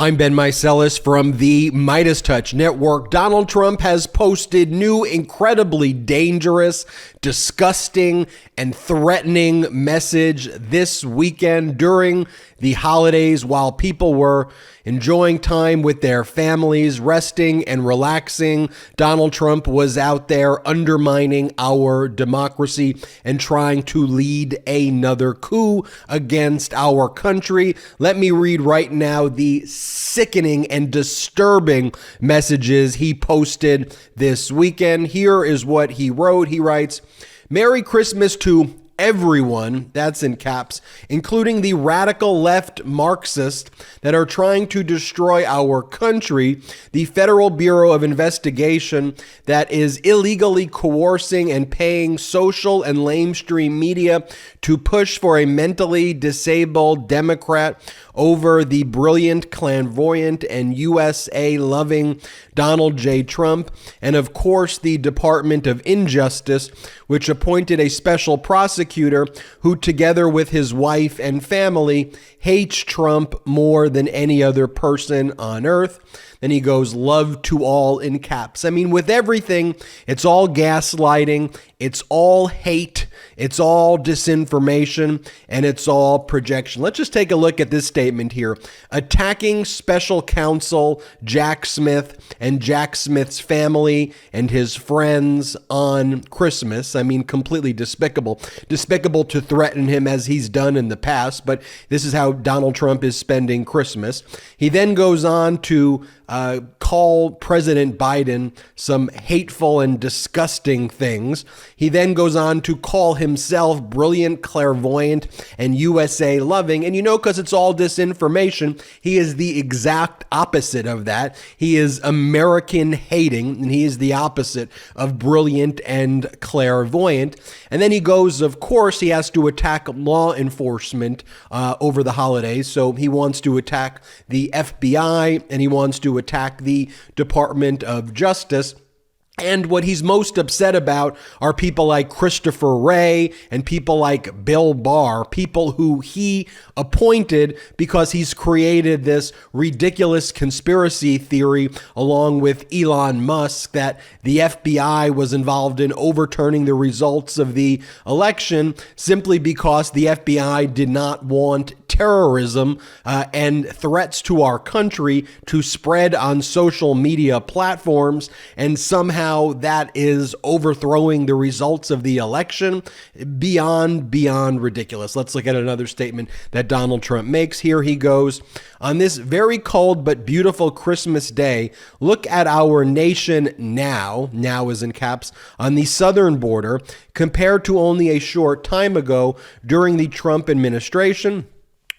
I'm Ben Meiselas from the MeidasTouch network. Donald Trump has posted new, incredibly dangerous, disgusting, and threatening message this weekend during the holidays while people were enjoying time with their families, resting and relaxing. Donald Trump was out there undermining our democracy and trying to lead another coup against our country. Let me read right now the sickening and disturbing messages he posted this weekend. Here is what he wrote. He writes, "Merry Christmas to everyone," that's in caps, "including the radical left Marxists that are trying to destroy our country, the Federal Bureau of Investigation that is illegally coercing and paying social and lamestream media to push for a mentally disabled Democrat over the brilliant, clairvoyant, and USA-loving Donald J. Trump, and of course the Department of Injustice, which appointed a special prosecutor who, together with his wife and family, hates Trump more than any other person on earth." Then he goes, "Love to all," in caps. I mean, with everything, it's all gaslighting, it's all hate, it's all disinformation, and it's all projection. Let's just take a look at this statement here. Attacking special counsel Jack Smith and Jack Smith's family and his friends on Christmas. I mean, completely despicable. Despicable to threaten him as he's done in the past, but this is how Donald Trump is spending Christmas. He then goes on to call President Biden some hateful and disgusting things. He then goes on to call himself brilliant, clairvoyant, and USA loving. And because it's all disinformation, he is the exact opposite of that. He is American hating, and he is the opposite of brilliant and clairvoyant. And then he goes, of course, he has to attack law enforcement over the holidays. So he wants to attack the FBI, and he wants to attack the Department of Justice. And what he's most upset about are people like Christopher Wray and people like Bill Barr, people who he appointed because he's created this ridiculous conspiracy theory along with Elon Musk that the FBI was involved in overturning the results of the election simply because the FBI did not want terrorism and threats to our country to spread on social media platforms, and somehow that is overthrowing the results of the election. Beyond ridiculous. Let's look at another statement that Donald Trump makes. Here he goes, "On this very cold but beautiful Christmas day, look at our nation now is in caps, on the southern border, compared to only a short time ago during the Trump administration.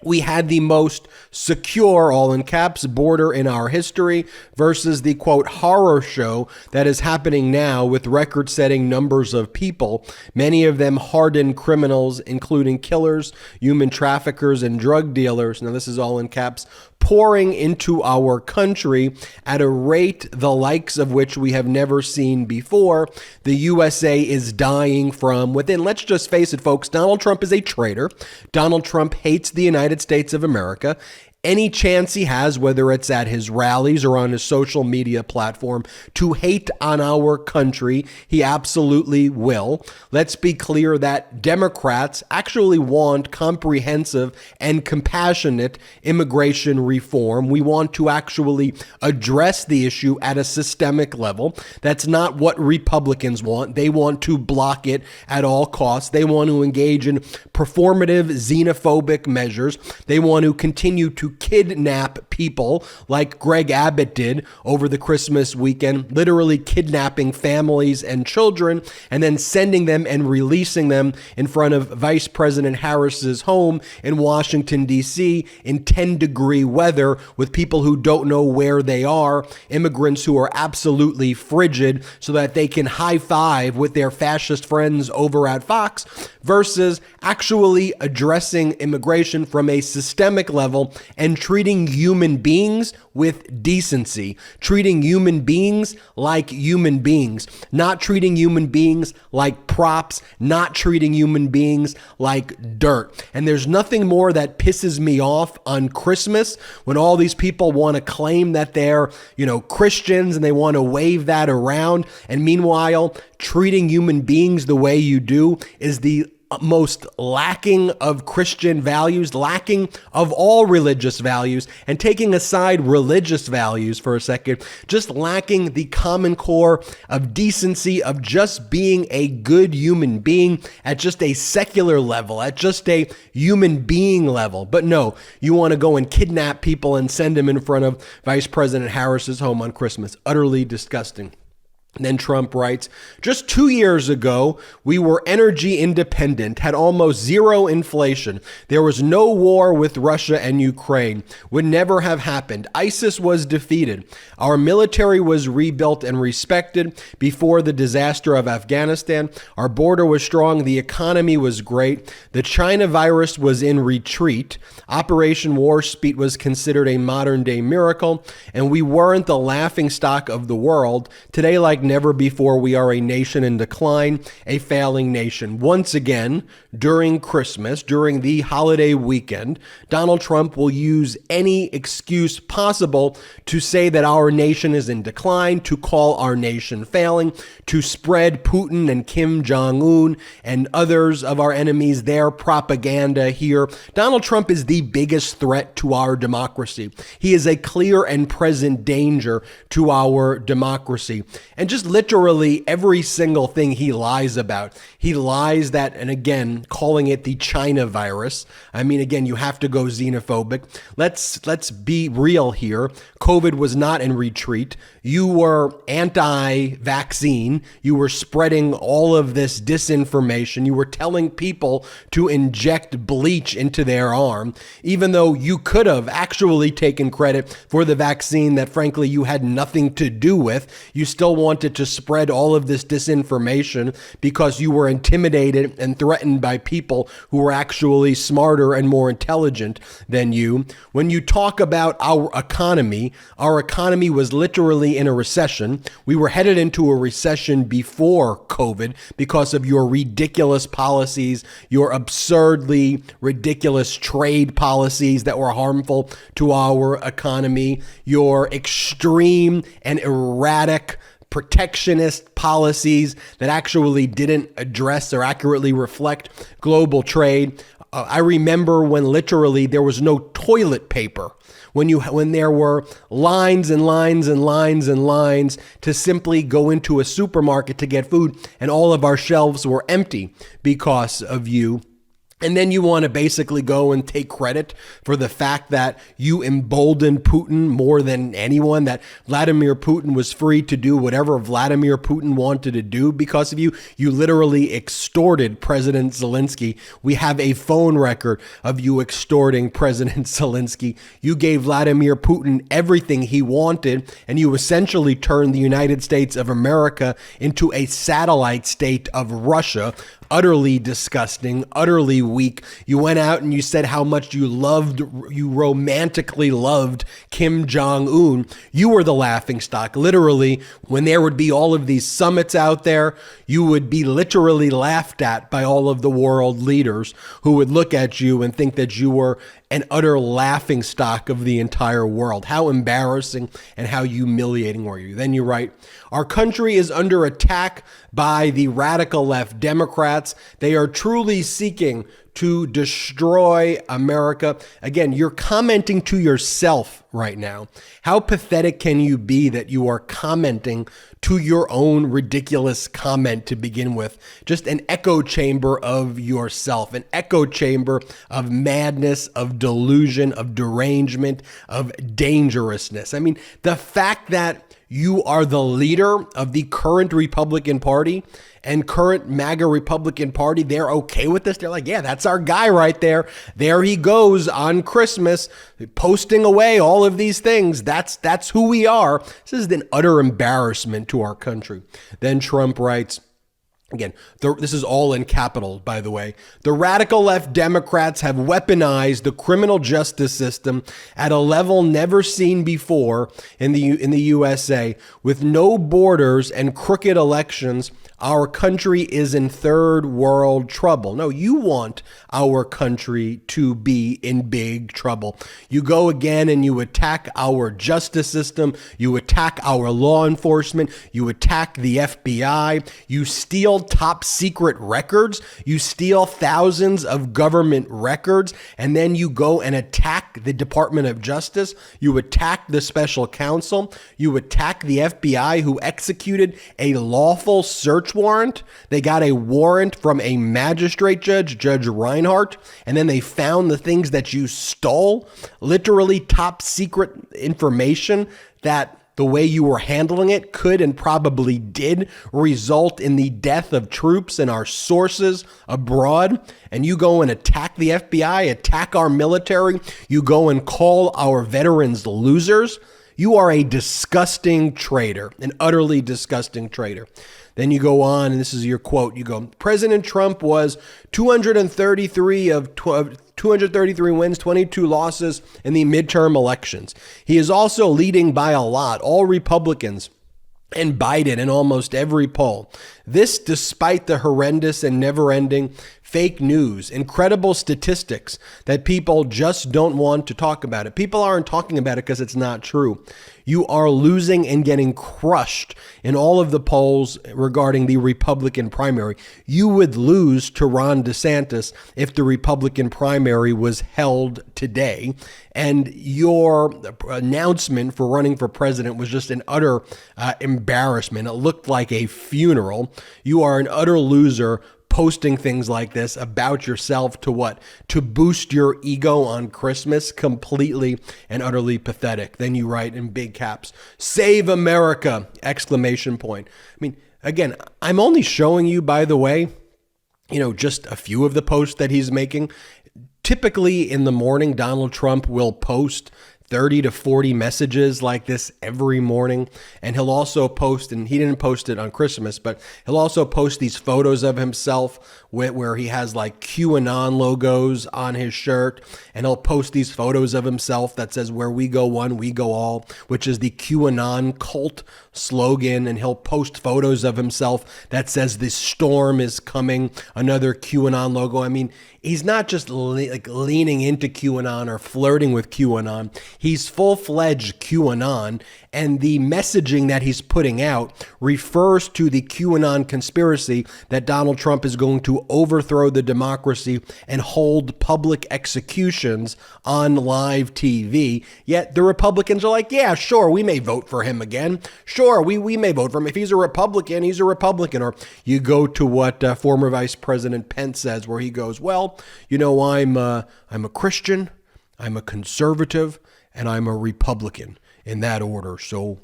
We had the most secure, all in caps, border in our history versus the, quote, horror show that is happening now with record-setting numbers of people, many of them hardened criminals, including killers, human traffickers, and drug dealers." Now, this is all in caps, "pouring into our country at a rate the likes of which we have never seen before. The USA is dying from within." Let's just face it, folks. Donald Trump is a traitor. Donald Trump hates the United States of America. Any chance he has, whether it's at his rallies or on his social media platform, to hate on our country, he absolutely will. Let's be clear that Democrats actually want comprehensive and compassionate immigration reform. We want to actually address the issue at a systemic level. That's not what Republicans want. They want to block it at all costs. They want to engage in performative xenophobic measures. They want to continue to kidnap people like Greg Abbott did over the Christmas weekend, literally kidnapping families and children and then sending them and releasing them in front of Vice President Harris's home in Washington, D.C. in 10-degree weather with people who don't know where they are, immigrants who are absolutely frigid so that they can high five with their fascist friends over at Fox, versus actually addressing immigration from a systemic level and treating human beings with decency, treating human beings like human beings, not treating human beings like props, not treating human beings like dirt. And there's nothing more that pisses me off on Christmas when all these people want to claim that they're, Christians, and they want to wave that around. And meanwhile, treating human beings the way you do is the most lacking of Christian values, lacking of all religious values, and taking aside religious values for a second, just lacking the common core of decency, of just being a good human being at just a secular level, at just a human being level. But no, you want to go and kidnap people and send them in front of Vice President Harris's home on Christmas. Utterly disgusting. Then Trump writes, just 2 years ago, we were energy independent, had almost zero inflation. There was no war with Russia and Ukraine. Would never have happened. ISIS was defeated. Our military was rebuilt and respected before the disaster of Afghanistan. Our border was strong. The economy was great. The China virus was in retreat. Operation Warp Speed was considered a modern day miracle, and we weren't the laughingstock of the world. Today, like never before, we are a nation in decline, a failing nation. Once again, during Christmas, during the holiday weekend, Donald Trump will use any excuse possible to say that our nation is in decline, to call our nation failing, to spread Putin and Kim Jong-un and others of our enemies their propaganda here. Donald Trump is the biggest threat to our democracy. He is a clear and present danger to our democracy. And just literally every single thing he lies about. He lies that, and again, calling it the China virus. I mean, again, you have to go xenophobic. Let's be real here. COVID was not in retreat. You were anti-vaccine. You were spreading all of this disinformation. You were telling people to inject bleach into their arm, even though you could have actually taken credit for the vaccine that, frankly, you had nothing to do with. You still wanted to spread all of this disinformation because you were intimidated and threatened by people who were actually smarter and more intelligent than you. When you talk about our economy was literally in a recession. We were headed into a recession before COVID because of your ridiculous policies, your absurdly ridiculous trade policies that were harmful to our economy, your extreme and erratic protectionist policies that actually didn't address or accurately reflect global trade. I remember when literally there was no toilet paper, when there were lines and lines and lines and lines to simply go into a supermarket to get food, and all of our shelves were empty because of you. And then you want to basically go and take credit for the fact that you emboldened Putin more than anyone, that Vladimir Putin was free to do whatever Vladimir Putin wanted to do because of you. You literally extorted President Zelensky. We have a phone record of you extorting President Zelensky. You gave Vladimir Putin everything he wanted, and you essentially turned the United States of America into a satellite state of Russia. Utterly disgusting, utterly weak. You went out and you said how much you romantically loved Kim Jong-un. You were the laughingstock. Literally, when there would be all of these summits out there, you would be literally laughed at by all of the world leaders who would look at you and think that you were an utter laughingstock of the entire world. How embarrassing and how humiliating were you? Then you write, our country is under attack by the radical left Democrats. They are truly seeking to destroy America. Again, you're commenting to yourself right now. How pathetic can you be that you are commenting to your own ridiculous comment to begin with? Just an echo chamber of yourself, an echo chamber of madness, of delusion, of derangement, of dangerousness. I mean, the fact that you are the leader of the current Republican Party and current MAGA Republican Party, they're okay with this. They're like, yeah, that's our guy right there. There he goes on Christmas, posting away all of these things. That's who we are. This is an utter embarrassment to our country. Then Trump writes, Again, this is all in capitals, by the way. The radical left Democrats have weaponized the criminal justice system at a level never seen before in the USA. With no borders and crooked elections, our country is in third world trouble. No, you want our country to be in big trouble. You go again and you attack our justice system. You attack our law enforcement. You attack the FBI. You steal top secret records. You steal thousands of government records. And then you go and attack the Department of Justice. You attack the special counsel. You attack the FBI, who executed a lawful search warrant. They got a warrant from a magistrate judge, Judge Reinhardt, and then they found the things that you stole, literally top secret information that the way you were handling it could and probably did result in the death of troops and our sources abroad. And you go and attack the FBI, attack our military. You go and call our veterans losers. You are a disgusting traitor, an utterly disgusting traitor. Then you go on, and this is your quote. You go, President Trump was 233 wins, 22 losses in the midterm elections. He is also leading by a lot, all Republicans, and Biden in almost every poll. This despite the horrendous and never-ending fake news, incredible statistics that people just don't want to talk about it. People aren't talking about it because it's not true. You are losing and getting crushed in all of the polls regarding the Republican primary. You would lose to Ron DeSantis if the Republican primary was held today. And your announcement for running for president was just an utter embarrassment. It looked like a funeral. You are an utter loser posting things like this about yourself to what? To boost your ego on Christmas. Completely and utterly pathetic. Then you write in big caps, "Save America!" exclamation point. I mean, again, I'm only showing you, by the way, just a few of the posts that he's making. Typically in the morning, Donald Trump will post 30 to 40 messages like this every morning. And he'll also post, and he didn't post it on Christmas, but he'll also post these photos of himself where he has like QAnon logos on his shirt. And he'll post these photos of himself that says, "Where we go one, we go all," which is the QAnon cult slogan. And he'll post photos of himself that says, "The storm is coming," another QAnon logo. I mean, he's not just leaning into QAnon or flirting with QAnon. He's full-fledged QAnon, and the messaging that he's putting out refers to the QAnon conspiracy that Donald Trump is going to overthrow the democracy and hold public executions on live TV. Yet the Republicans are like, yeah, sure, we may vote for him again. Sure, we may vote for him. If he's a Republican, he's a Republican. Or you go to what former Vice President Pence says, where he goes, well, I'm a Christian, I'm a conservative, and I'm a Republican in that order. So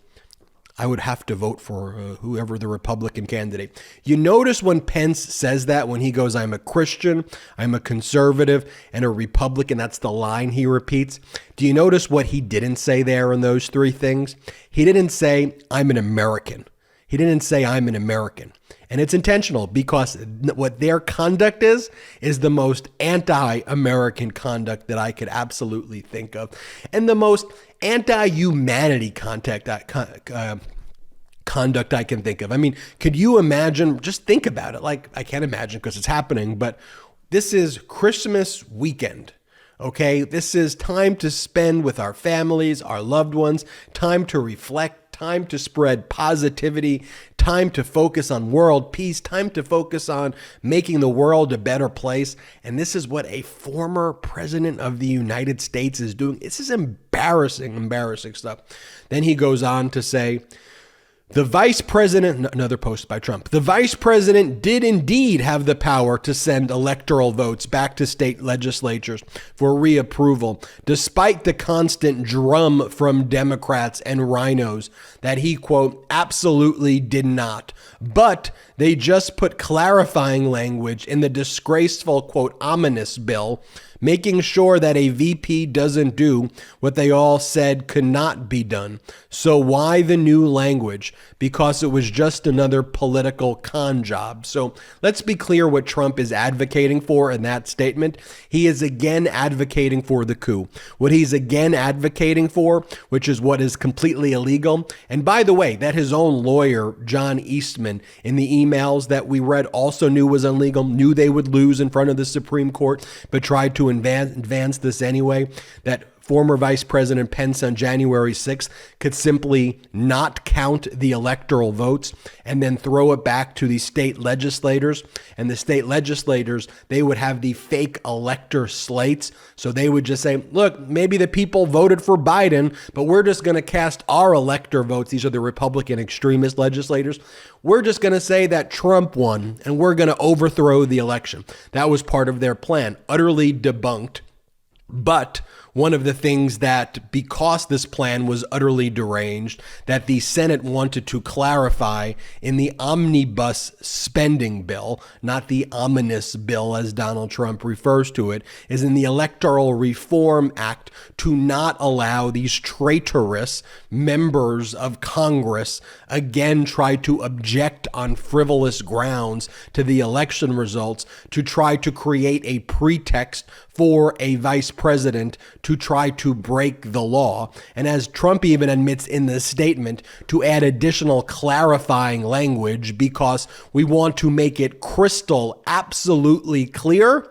I would have to vote for whoever the Republican candidate. You notice when Pence says that, when he goes, I'm a Christian, I'm a conservative, and a Republican, that's the line he repeats. Do you notice what he didn't say there in those three things? He didn't say, I'm an American. He didn't say, I'm an American. And it's intentional, because what their conduct is the most anti-American conduct that I could absolutely think of. And the most anti-humanity conduct I can think of. I mean, could you imagine, just think about it. Like, I can't imagine because it's happening, but this is Christmas weekend. Okay, this is time to spend with our families, our loved ones, time to reflect, time to spread positivity, time to focus on world peace, time to focus on making the world a better place. And this is what a former president of the United States is doing. This is embarrassing stuff. Then he goes on to say, the vice president, another post by Trump, the vice president did indeed have the power to send electoral votes back to state legislatures for reapproval, despite the constant drum from Democrats and rhinos that he, quote, absolutely did not. But they just put clarifying language in the disgraceful, quote, ominous bill, making sure that a VP doesn't do what they all said could not be done. So why the new language? Because it was just another political con job. So let's be clear what Trump is advocating for in that statement. He is again advocating for the coup. What he's again advocating for, which is what is completely illegal. And by the way, that his own lawyer, John Eastman, in the emails that we read also knew was illegal, knew they would lose in front of the Supreme Court, but tried to advance this anyway, that former Vice President Pence on January 6th could simply not count the electoral votes and then throw it back to the state legislators. And the state legislators, they would have the fake elector slates. So they would just say, look, maybe the people voted for Biden, but we're just going to cast our elector votes. These are the Republican extremist legislators. We're just going to say that Trump won and we're going to overthrow the election. That was part of their plan, utterly debunked. But one of the things that, because this plan was utterly deranged, that the Senate wanted to clarify in the omnibus spending bill, not the ominous bill as Donald Trump refers to it, is in the Electoral Reform Act to not allow these traitorous members of Congress again try to object on frivolous grounds to the election results, to try to create a pretext for a vice president to try to break the law. And as Trump even admits in the statement, to add additional clarifying language because we want to make it crystal absolutely clear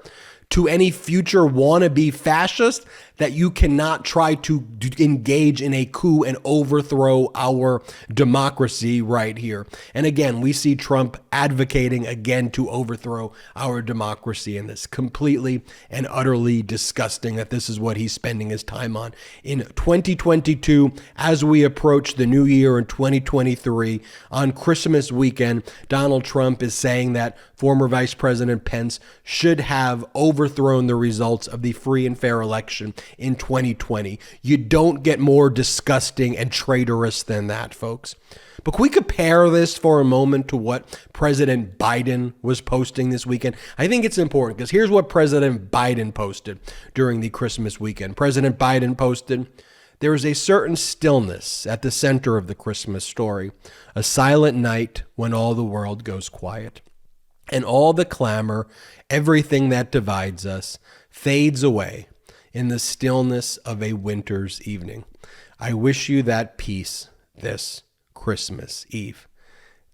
to any future wannabe fascist that you cannot try to engage in a coup and overthrow our democracy right here. And again, we see Trump advocating again to overthrow our democracy, and this completely and utterly disgusting that this is what he's spending his time on. In 2022, as we approach the new year in 2023, on Christmas weekend, Donald Trump is saying that former Vice President Pence should have overthrown the results of the free and fair election in 2020. You don't get more disgusting and traitorous than that, folks. But can we compare this for a moment to what President Biden was posting this weekend? I think it's important because here's what President Biden posted during the Christmas weekend. President Biden posted, "There is a certain stillness at the center of the Christmas story, a silent night when all the world goes quiet. And all the clamor, everything that divides us, fades away in the stillness of a winter's evening. I wish you that peace this Christmas Eve."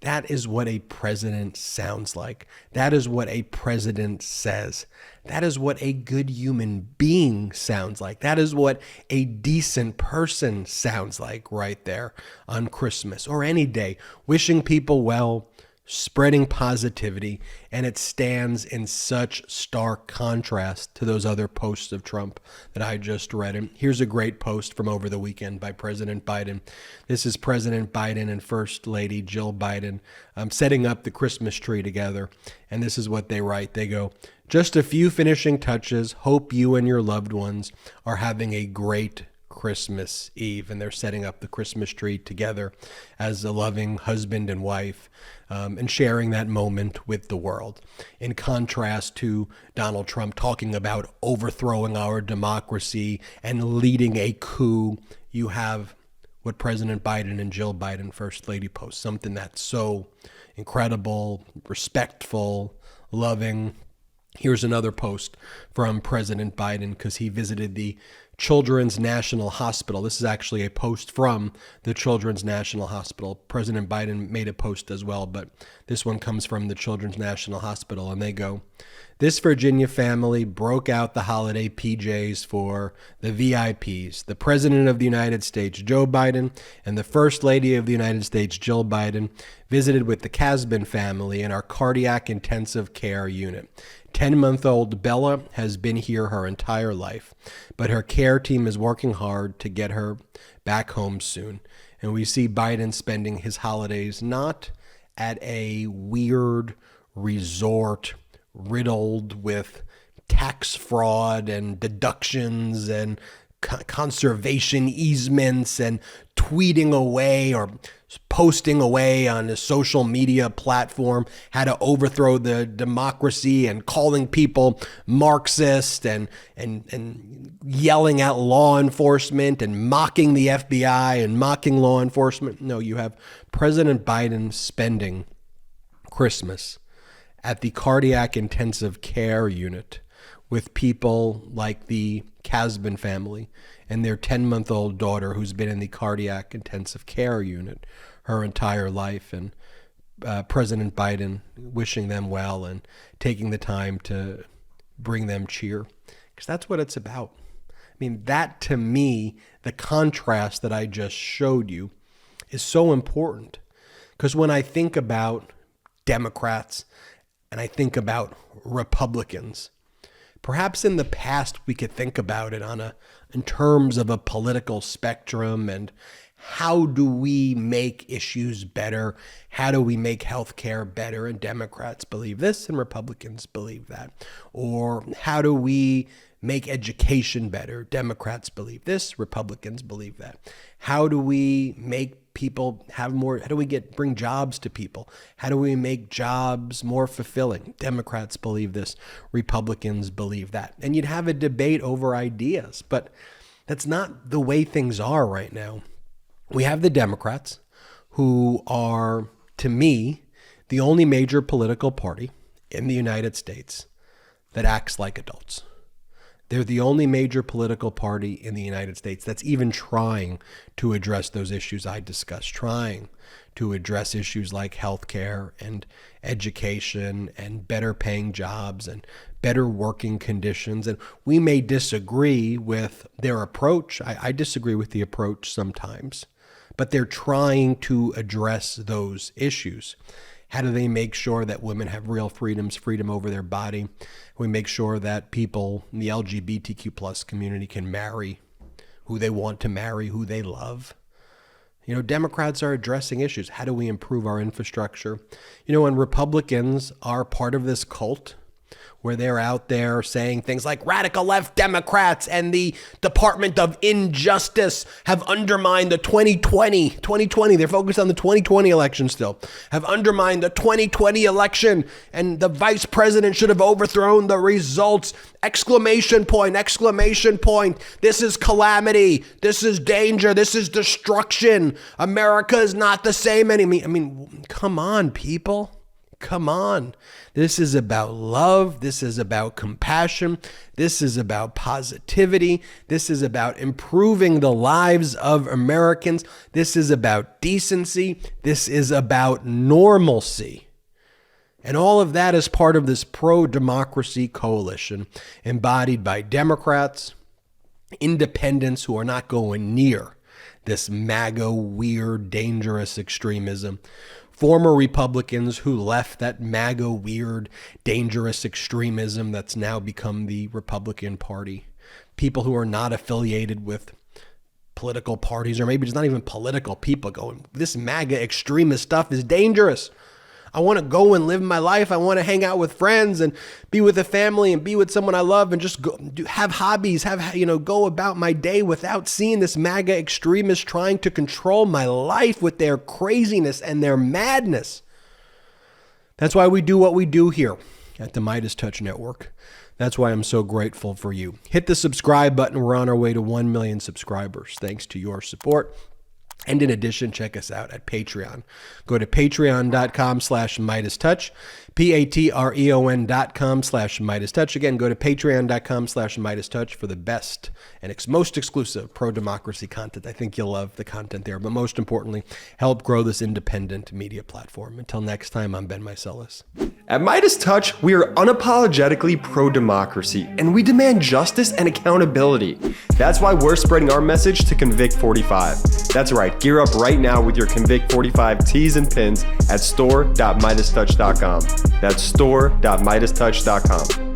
That is what a president sounds like. That is what a president says. That is what a good human being sounds like. That is what a decent person sounds like right there on Christmas or any day, wishing people well, spreading positivity, and it stands in such stark contrast to those other posts of Trump that I just read. And here's a great post from over the weekend by President Biden. This is President Biden and First Lady Jill Biden setting up the Christmas tree together. And this is what they write. They go, "Just a few finishing touches. Hope you and your loved ones are having a great Christmas Eve." And they're setting up the Christmas tree together as a loving husband and wife, and sharing that moment with the world. In contrast to Donald Trump talking about overthrowing our democracy and leading a coup, you have what President Biden and Jill Biden, First Lady, post, something that's so incredible, respectful, loving. Here's another post from President Biden because he visited the Children's National Hospital. This is actually a post from the Children's National Hospital. President Biden made a post as well, but this one comes from the Children's National Hospital, and they go, "This Virginia family broke out the holiday PJs for the VIPs. The President of the United States, Joe Biden, and the First Lady of the United States, Jill Biden, visited with the Casbin family in our cardiac intensive care unit. 10-month-old Bella has been here her entire life, but her care team is working hard to get her back home soon." And we see Biden spending his holidays not at a weird resort riddled with tax fraud and deductions and conservation easements and tweeting away or posting away on a social media platform how to overthrow the democracy and calling people Marxist and yelling at law enforcement and mocking the FBI and mocking law enforcement. No, you have President Biden spending Christmas at the cardiac intensive care unit with people like the Casbin family and their 10-month-old daughter who's been in the cardiac intensive care unit her entire life, and President Biden wishing them well and taking the time to bring them cheer, because that's what it's about. I mean, that to me, the contrast that I just showed you is so important, because when I think about Democrats and I think about Republicans, perhaps in the past we could think about it in terms of a political spectrum and how do we make issues better? How do we make healthcare better? And Democrats believe this and Republicans believe that. Or how do we make education better? Democrats believe this, Republicans believe that. How do we make people have more, how do we bring jobs to people? How do we make jobs more fulfilling? Democrats believe this, Republicans believe that. And you'd have a debate over ideas, but that's not the way things are right now. We have the Democrats, who are, to me, the only major political party in the United States that acts like adults. They're the only major political party in the United States that's even trying to address those issues I discussed, trying to address issues like healthcare and education and better paying jobs and better working conditions. And we may disagree with their approach. I disagree with the approach sometimes, but they're trying to address those issues. How do they make sure that women have real freedoms, freedom over their body? We make sure that people in the LGBTQ plus community can marry who they want to marry, who they love. You know, Democrats are addressing issues. How do we improve our infrastructure? You know, and Republicans are part of this cult where they're out there saying things like radical left Democrats and the Department of Injustice have undermined the 2020, they're focused on the 2020 election still, have undermined the 2020 election, and the vice president should have overthrown the results, exclamation point, this is calamity, this is danger, this is destruction, America is not the same anymore. I mean, come on, people. Come on. This is about love. This is about compassion. This is about positivity. This is about improving the lives of Americans. This is about decency. This is about normalcy. And all of that is part of this pro-democracy coalition embodied by Democrats, independents who are not going near this MAGA, weird, dangerous extremism, former Republicans who left that MAGA, weird, dangerous extremism that's now become the Republican Party, people who are not affiliated with political parties, or maybe it's not even political people going, this MAGA extremist stuff is dangerous. I want to go and live my life. I want to hang out with friends and be with a family and be with someone I love and just go, have hobbies, go about my day without seeing this MAGA extremist trying to control my life with their craziness and their madness. That's why we do what we do here at the MeidasTouch Network. That's why I'm so grateful for you. Hit the subscribe button. We're on our way to 1 million subscribers. Thanks to your support. And in addition, check us out at Patreon. Go to patreon.com/MeidasTouch, patreon.com/MeidasTouch. Again, go to patreon.com/MeidasTouch for the best and most exclusive pro-democracy content. I think you'll love the content there, but most importantly, help grow this independent media platform. Until next time, I'm Ben Meiselas. At MeidasTouch, we are unapologetically pro-democracy, and we demand justice and accountability. That's why we're spreading our message to Convict 45. That's right, gear up right now with your Convict 45 tees and pins at store.MeidasTouch.com. That's store.MeidasTouch.com.